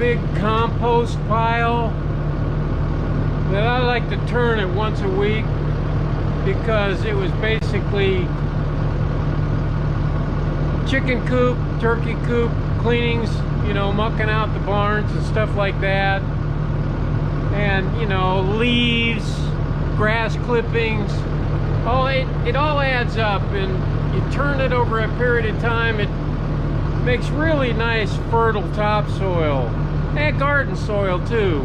big compost pile that I like to turn it once a week, because it was basically chicken coop, turkey coop cleanings, you know, mucking out the barns and stuff like that, and, you know, leaves, grass clippings, it all adds up, and you turn it over a period of time, it makes really nice fertile topsoil and garden soil too.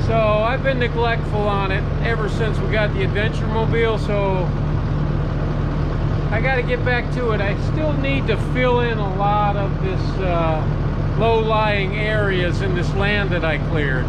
So I've been neglectful on it ever since we got the Adventure Mobile, so I got to get back to it. I still need to fill in a lot of this low-lying areas in this land that I cleared.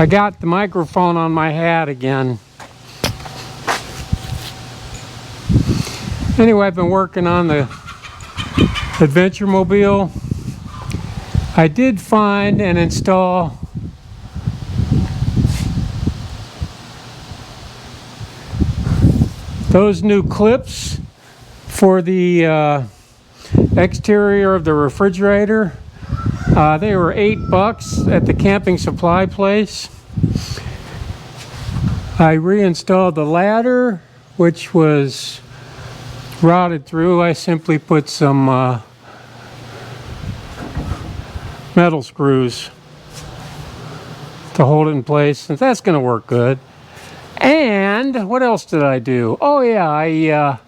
I got the microphone on my hat again. Anyway, I've been working on the Adventure Mobile. I did find and install those new clips for the exterior of the refrigerator. They were $8 at the camping supply place. I reinstalled the ladder, which was rotted through. I simply put some metal screws to hold it in place, and that's going to work good. And what else did I do? Oh yeah, I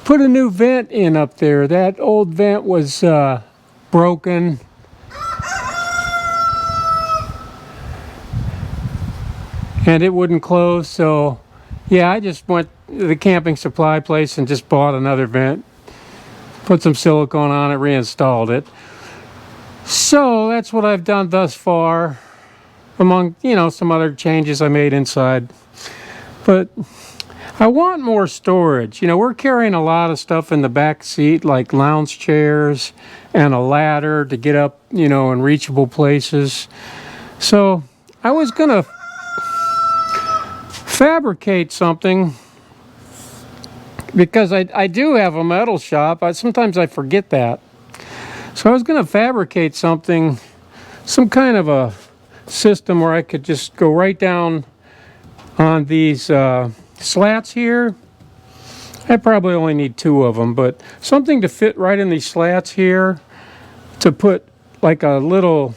put a new vent in up there. That old vent was broken. And it wouldn't close, so yeah, I just went to the camping supply place and just bought another vent. Put some silicone on it, reinstalled it. So that's what I've done thus far, among, you know, some other changes I made inside. But I want more storage. You know, we're carrying a lot of stuff in the back seat, like lounge chairs and a ladder to get up, you know, in reachable places. So I was gonna fabricate something, because I do have a metal shop. Sometimes I forget that. So I was going to fabricate something, some kind of a system where I could just go right down on these slats here. I probably only need 2 of them, but something to fit right in these slats here to put like a little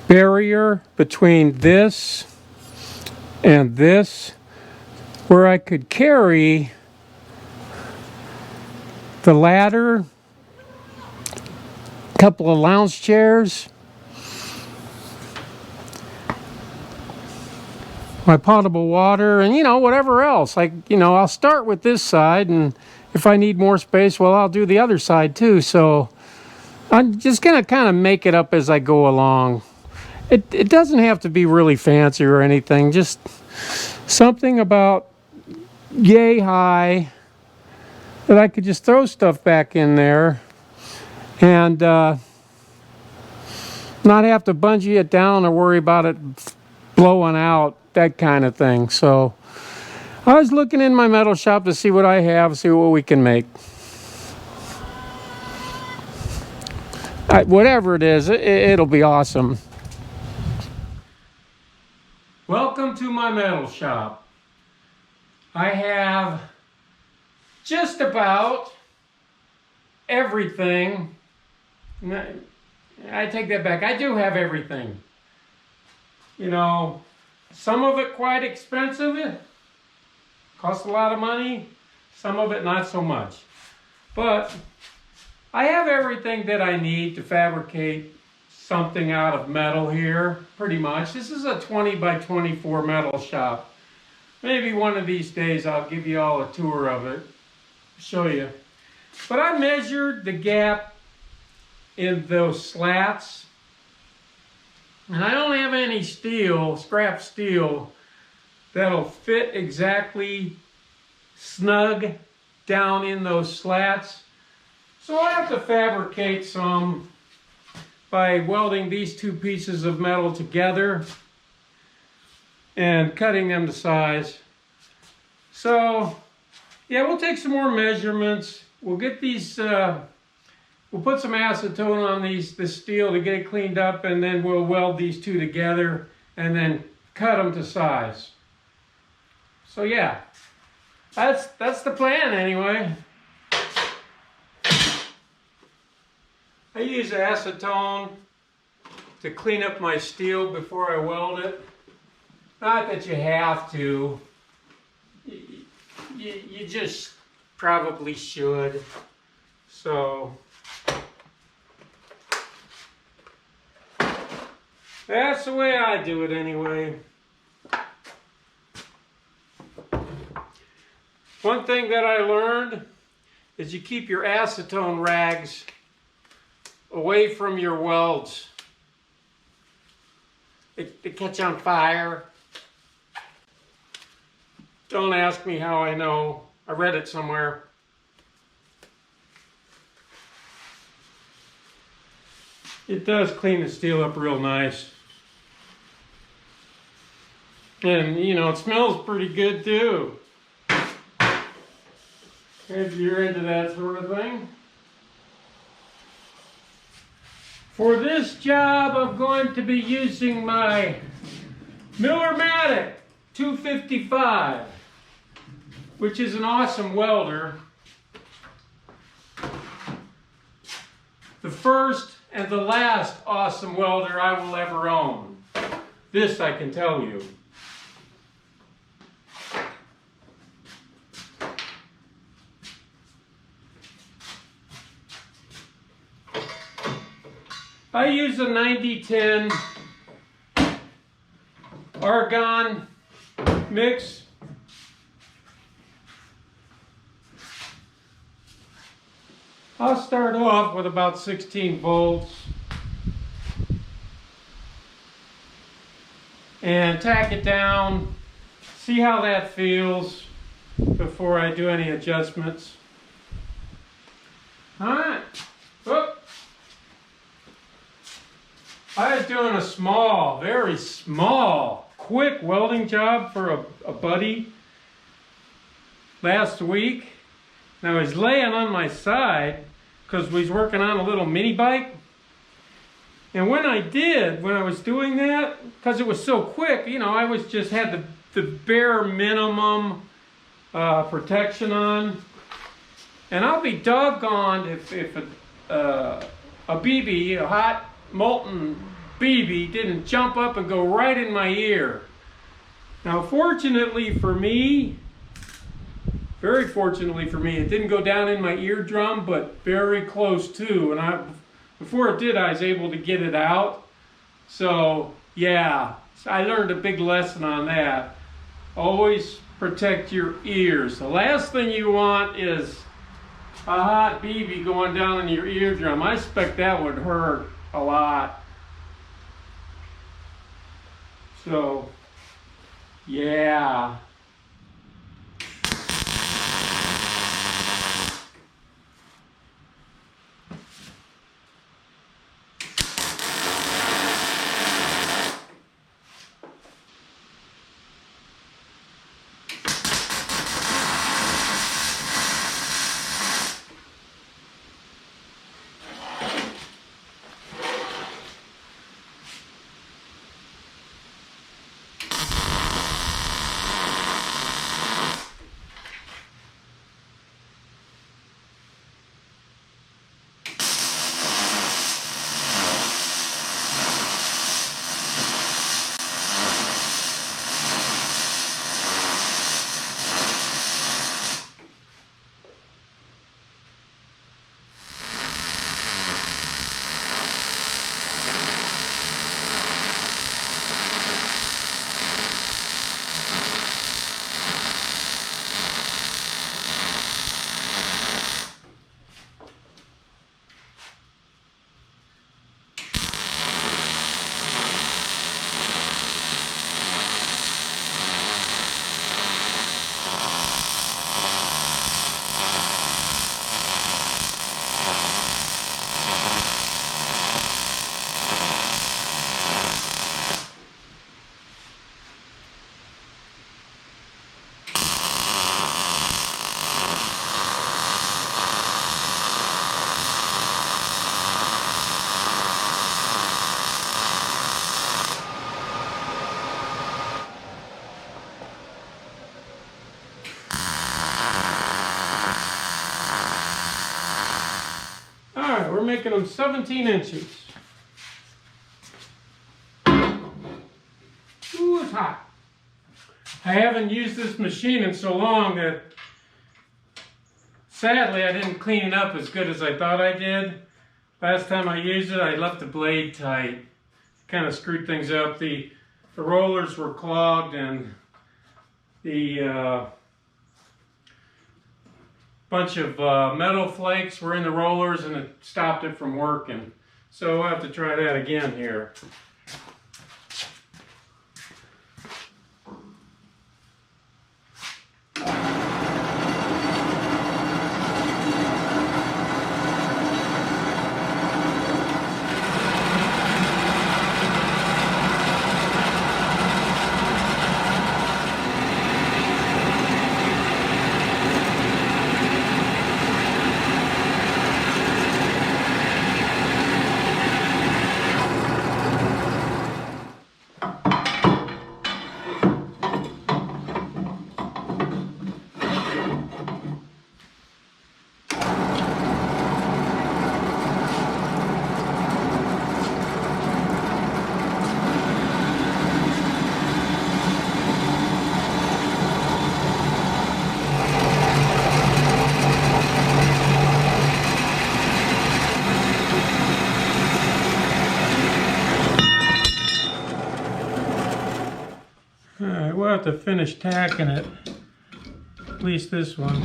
barrier between this and this, where I could carry the ladder, a couple of lounge chairs, my potable water, and, you know, whatever else. Like, you know, I'll start with this side, and if I need more space, well, I'll do the other side too. So I'm just gonna kind of make it up as I go along. It doesn't have to be really fancy or anything, just something about yay high that I could just throw stuff back in there and not have to bungee it down or worry about it blowing out, that kind of thing. So I was looking in my metal shop to see what I have, see what we can make. Whatever it is, it'll be awesome. Welcome to my metal shop. I have just about everything. I take that back. I do have everything. You know, some of it quite expensive. It costs a lot of money. Some of it not so much. But I have everything that I need to fabricate something out of metal here, pretty much. This is a 20 by 24 metal shop. Maybe one of these days I'll give you all a tour of it, show you. But I measured the gap in those slats, and I don't have any steel, scrap steel, that'll fit exactly snug down in those slats. So I have to fabricate some by welding these 2 pieces of metal together and cutting them to size. So yeah, we'll take some more measurements. We'll get these, we'll put some acetone on this steel to get it cleaned up, and then we'll weld these 2 together and then cut them to size. So yeah, that's the plan anyway. I use acetone to clean up my steel before I weld it. Not that you have to. You just probably should. So that's the way I do it anyway. One thing that I learned is you keep your acetone rags away from your welds. they catch on fire. Don't ask me how I know. I read it somewhere. It does clean the steel up real nice. And, you know, it smells pretty good too. If you're into that sort of thing. For this job, I'm going to be using my Miller-Matic 255, which is an awesome welder. The first and the last awesome welder I will ever own. This I can tell you. I use a 90-10 argon mix. I'll start off with about 16 volts and tack it down, see how that feels before I do any adjustments. Alright, I was doing a small, very small, quick welding job for a buddy last week. Now he's laying on my side because we was working on a little mini bike. And when I was doing that, because it was so quick, you know, I was just had the bare minimum protection on. And I'll be doggone if a BB, a hot molten BB, didn't jump up and go right in my ear. Now fortunately for me, very fortunately for me, it didn't go down in my eardrum, but very close to. And before it did, I was able to get it out. So yeah, I learned a big lesson on that. Always protect your ears. The last thing you want is a hot BB going down in your eardrum. I expect that would hurt a lot. So yeah. We're making them 17 inches. Ooh, it's hot. I haven't used this machine in so long that sadly I didn't clean it up as good as I thought I did. Last time I used it, I left the blade tight. Kind of screwed things up. The rollers were clogged and the bunch of metal flakes were in the rollers and it stopped it from working. So we'll have to try that again here. to finish tacking it, at least this one,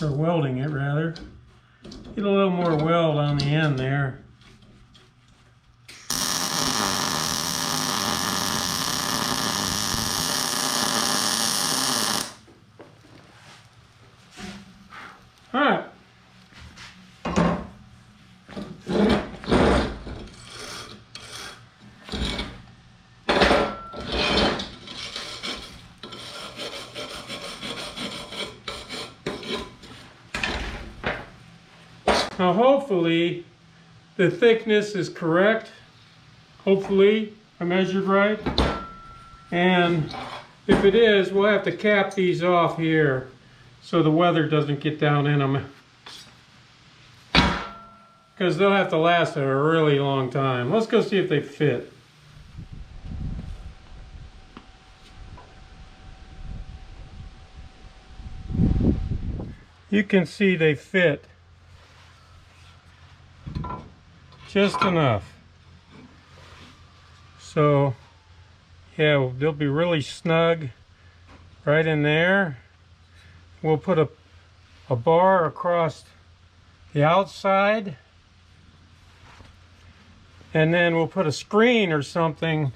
or welding it rather. Get a little more weld on the end there. All right. Now hopefully the thickness is correct. Hopefully I measured right. And if it is, we'll have to cap these off here so the weather doesn't get down in them. Because they'll have to last a really long time. Let's go see if they fit. You can see they fit. Just enough. So yeah, they'll be really snug right in there. We'll put a bar across the outside, and then we'll put a screen or something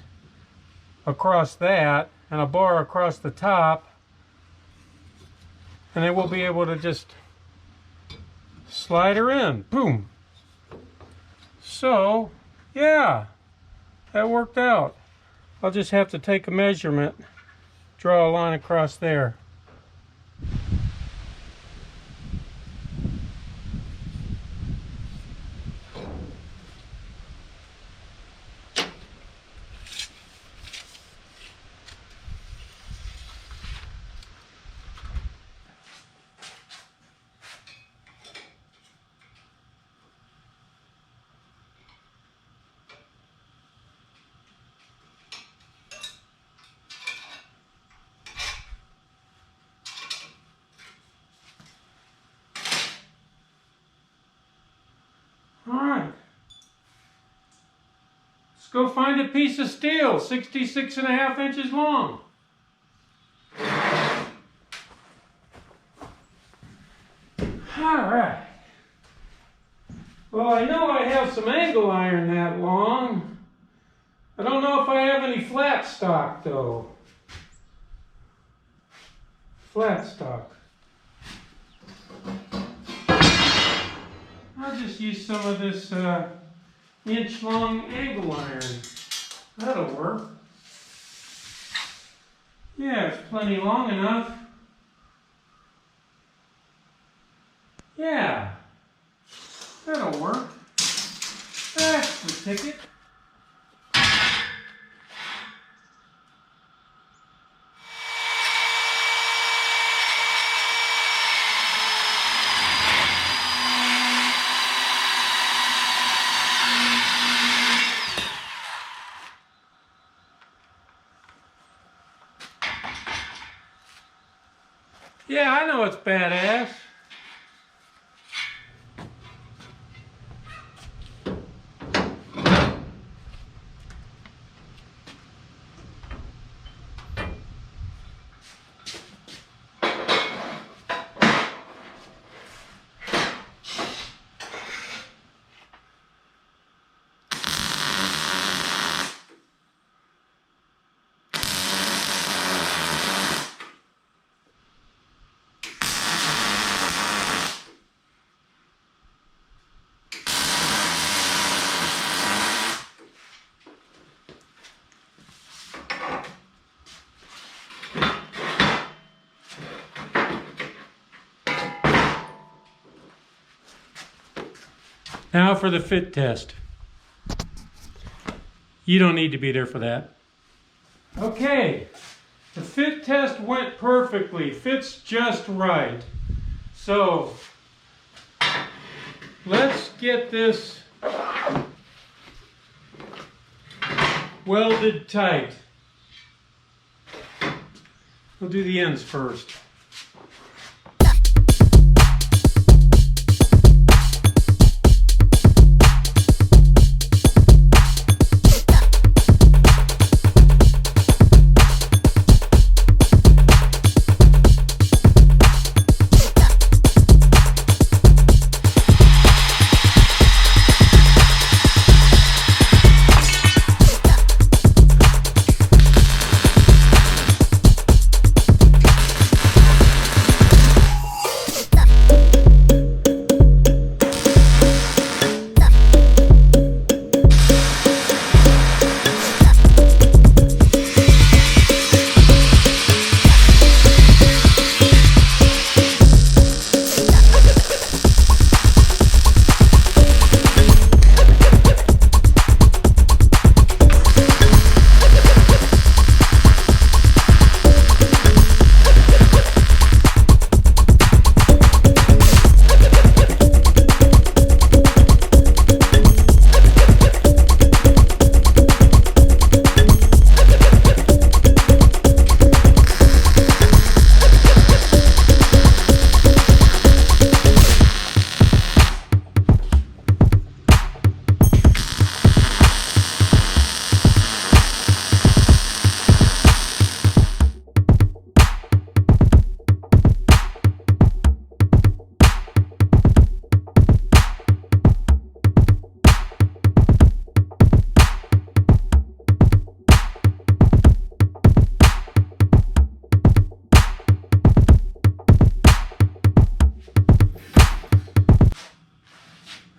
across that and a bar across the top, and then we'll be able to just slide her in. Boom. So, yeah, that worked out. I'll just have to take a measurement, draw a line across there. Alright, let's go find a piece of steel 66.5 inches long. Alright, well I know I have some angle iron that long. I don't know if I have any flat stock though. Flat stock. I'll just use some of this inch-long angle iron. That'll work. Yeah, it's plenty long enough. Yeah, that'll work. That's the ticket. Yeah, I know it's badass. Now for the fit test. You don't need to be there for that. Okay, the fit test went perfectly. Fits just right. So, let's get this welded tight. We'll do the ends first.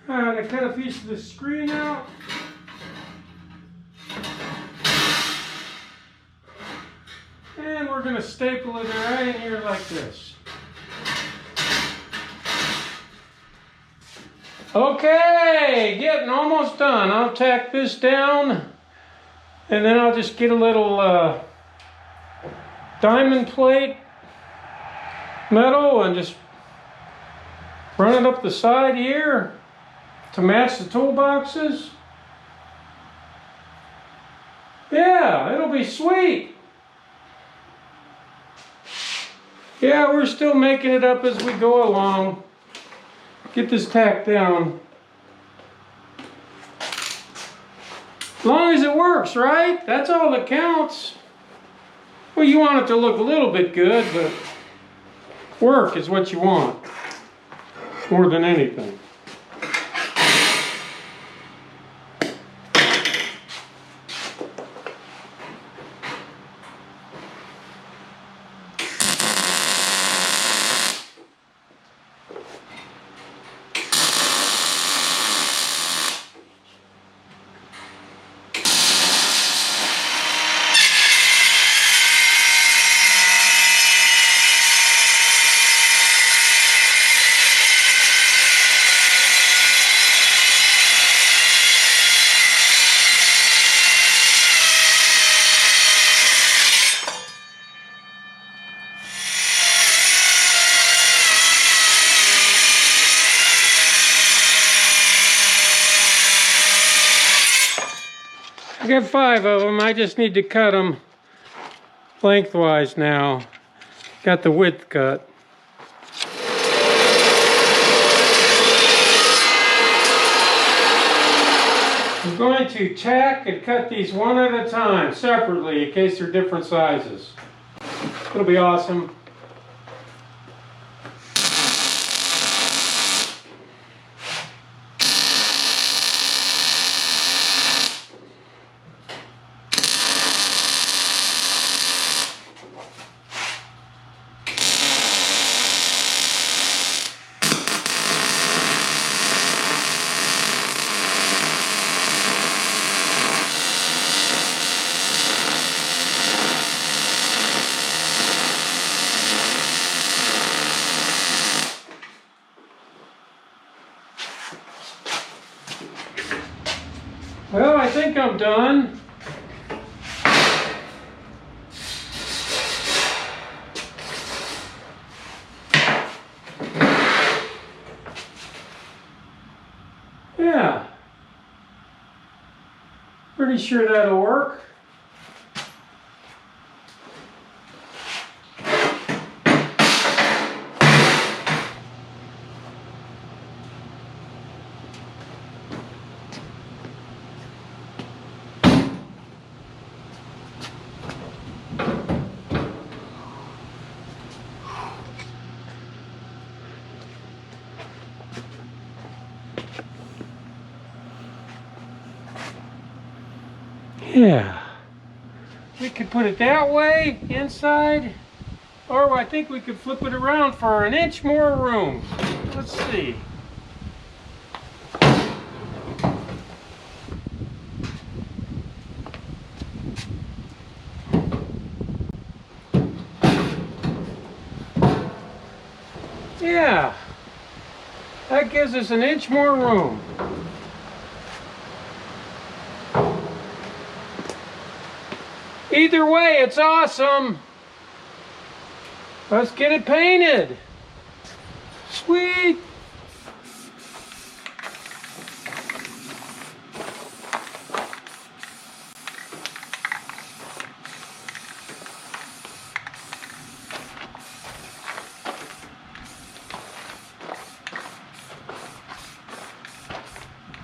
Alright, I cut a piece of the screen out. And we're going to staple it right in here like this. Okay, getting almost done. I'll tack this down, and then I'll just get a little diamond plate metal and just run it up the side here to match the toolboxes. Yeah, it'll be sweet. Yeah, we're still making it up as we go along. Get this tacked down. As long as it works, right? That's all that counts. Well, you want it to look a little bit good, but work is what you want more than anything. I got 5 of them. I just need to cut them lengthwise now. Got the width cut. I'm going to tack and cut these one at a time, separately, in case they're different sizes. It'll be awesome. Well, I think I'm done. Yeah. Pretty sure that'll work. Yeah, we could put it that way inside, or I think we could flip it around for an inch more room. Let's see. Yeah, that gives us an inch more room. Either way, it's awesome. Let's get it painted. Sweet.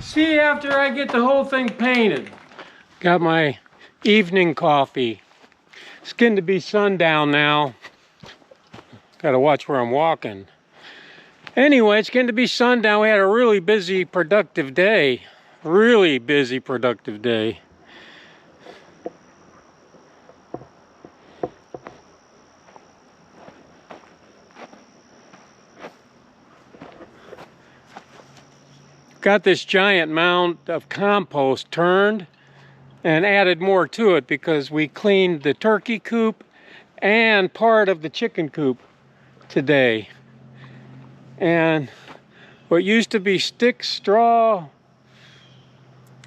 See you after I get the whole thing painted. Got my evening coffee. It's getting to be sundown now. Gotta watch where I'm walking. Anyway, it's getting to be sundown. We had a really busy, productive day. Really busy, productive day. got this giant mound of compost turned and added more to it because we cleaned the turkey coop and part of the chicken coop today. And what used to be sticks, straw,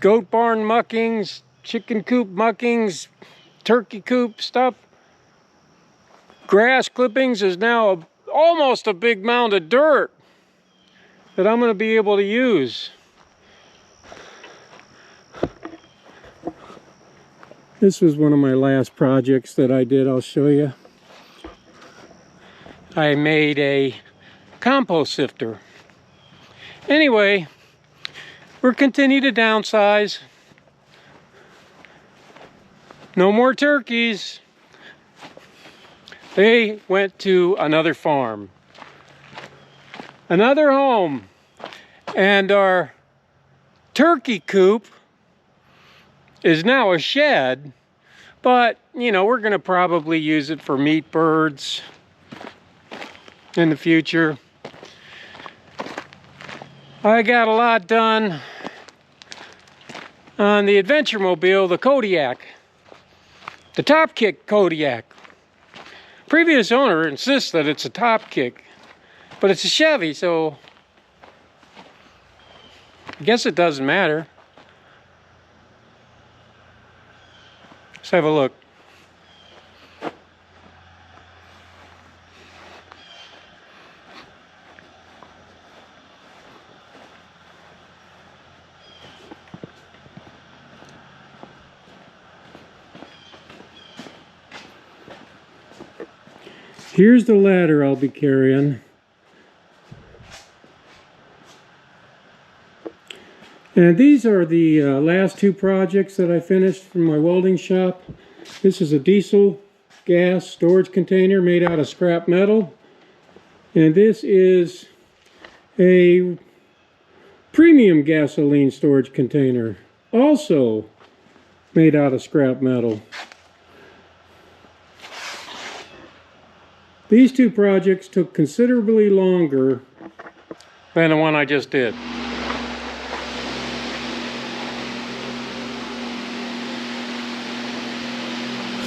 goat barn muckings, chicken coop muckings, turkey coop stuff, grass clippings is now almost a big mound of dirt that I'm going to be able to use. This was one of my last projects that I did. I'll show you. I made a compost sifter. Anyway, we're continuing to downsize. No more turkeys. They went to another farm, another home, and our turkey coop is now a shed, but you know, we're gonna probably use it for meat birds in the future. I got a lot done on the adventure mobile, the Kodiak, the top kick Kodiak. Previous owner insists that it's a top kick, but it's a Chevy, so I guess it doesn't matter. Let's have a look. Here's the ladder I'll be carrying. And these are the last two projects that I finished from my welding shop. This is a diesel gas storage container made out of scrap metal. And this is a premium gasoline storage container, also made out of scrap metal. These two projects took considerably longer than the one I just did.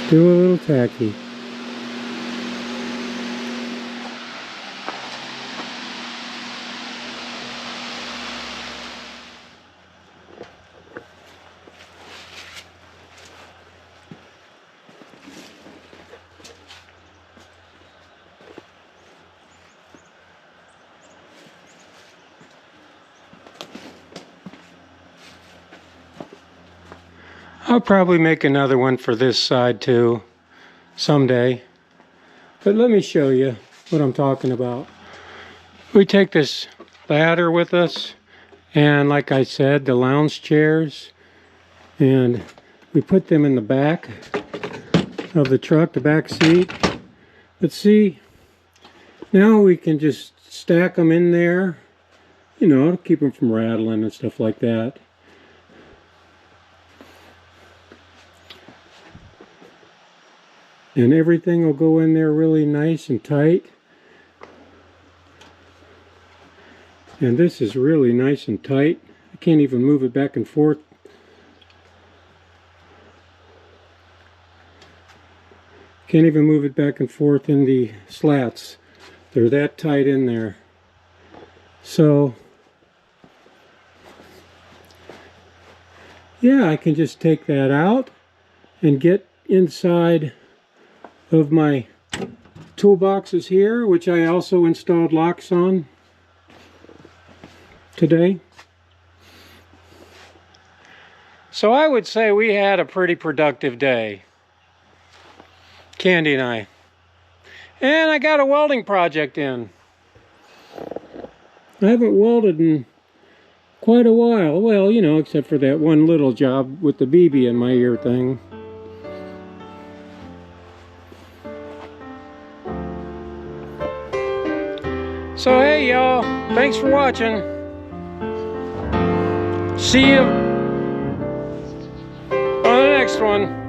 Still a little tacky. I'll probably make another one for this side too, someday. But let me show you what I'm talking about. We take this ladder with us, and like I said, the lounge chairs, and we put them in the back of the truck, the back seat. But see, now we can just stack them in there, you know, to keep them from rattling and stuff like that. And everything will go in there really nice and tight. And this is really nice and tight. I can't even move it back and forth. Can't even move it back and forth in the slats. They're that tight in there. So, yeah, I can just take that out and get inside of my toolboxes here, which I also installed locks on today. So I would say we had a pretty productive day, Candy and I. And I got a welding project in. I haven't welded in quite a while. Well, you know, except for that one little job with the BB in my ear thing. So hey y'all, thanks for watching. See you on the next one.